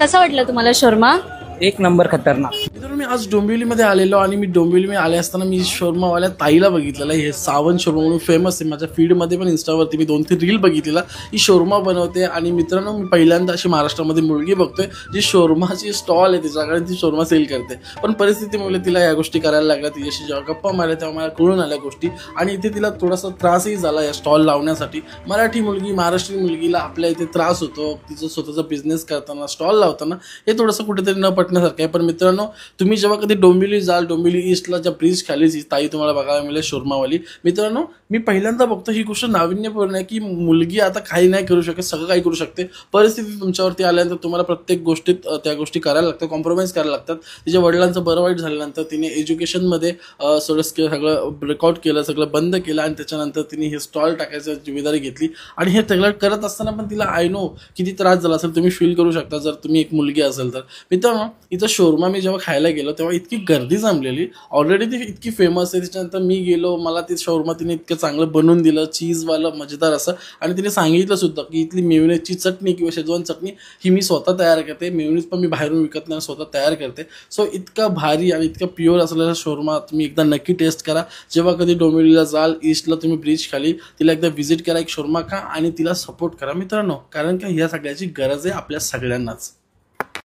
कसा वाटला तुम्हाला शर्मा? एक नंबर खतरनाक। मित्रांनो मी आज डोंबिवलीमध्ये आलेलो आणि मी डोंबिवलीमध्ये आले असताना मी शोरमावाल्या ताईला बघितलेला। हे सावन शोरमा म्हणून फेमस आहे, माझ्या फीडमध्ये पण इंस्टावरती मी 2-3 रील बघितलेला। ही शोरमा बनवते आणि मित्रांनो मी पहिल्यांदा अशी महाराष्ट्रामध्ये मुलगी बघतोय जी शोरमाची स्टॉल आहे तिच्याकडे, ती शोरमा सेल करते। पण परिस्थितीमुळे तिला या गोष्टी करायला लागल्या। तिच्याशी जेव्हा गप्पा मारल्या तेव्हा मला कळून आल्या गोष्टी आणि इथे तिला थोडासा त्रासही झाला या स्टॉल लावण्यासाठी। मराठी मुलगी, महाराष्ट्रीयन मुलगीला आपल्या इथे त्रास होतो तिचं स्वतःचा बिझनेस करताना, स्टॉल लावताना। हे थोडंसं कुठेतरी न पटण्यासारखं आहे। पण मित्रांनो तुम्ही जेव्हा कधी डोंबिवली जाल, डोंबिवली ईस्टला ज्या ब्रिज खाली ताई तुम्हाला बघायला मिळेल शोरमावाली। मित्रांनो मी पहिल्यांदा बघतो ही गोष्ट नाविन्यपूर्ण आहे की मुलगी आता काही नाही करू शकत, सगळं काही करू शकते। परिस्थिती तुमच्यावरती आल्यानंतर तुम्हाला प्रत्येक गोष्टीत त्या गोष्टी करायला लागतात, कॉम्प्रोमाइज करायला लागतात। तिच्या वडिलांचं बरं वाईट झाल्यानंतर तिने एज्युकेशनमध्ये सगळं ब्रेकआउट केलं, सगळं बंद केलं आणि त्याच्यानंतर तिने हे स्टॉल टाकायची जिम्मेदारी घेतली। आणि हे सगळं करत असताना पण तिला आय नो किती त्रास झाला असेल, तुम्ही फील करू शकता जर तुम्ही एक मुलगी असेल तर। मित्रांनो इथं शोरमा मी जेव्हा खायला गेलो तेव्हा इतकी गर्दी जमलेली, ऑलरेडी ती इतकी फेमस आहे। त्याच्यानंतर मी गेलो, मला ती शोरमा तिने इतकं चांगलं बनवून दिलं, चीजवालं मजेदार असं। आणि तिने सांगितलं सुद्धा की इथली मेयोनेजची चटणी किंवा शेजवान चटणी ही मी स्वतः तयार करते, मेयोनेज पण मी बाहेरून विकत नाही, स्वतः तयार करते। सो इतका भारी आणि इतका प्युअर असलेला शोरमा तुम्ही एकदा नक्की टेस्ट करा। जेव्हा कधी डोंबिवलीला जाल, ईस्टला तुम्ही ब्रिज खाली, तिला एकदा व्हिजिट करा, एक शोरमा खा आणि तिला सपोर्ट करा मित्रांनो, कारण का ह्या सगळ्याची गरज आहे आपल्या सगळ्यांनाच।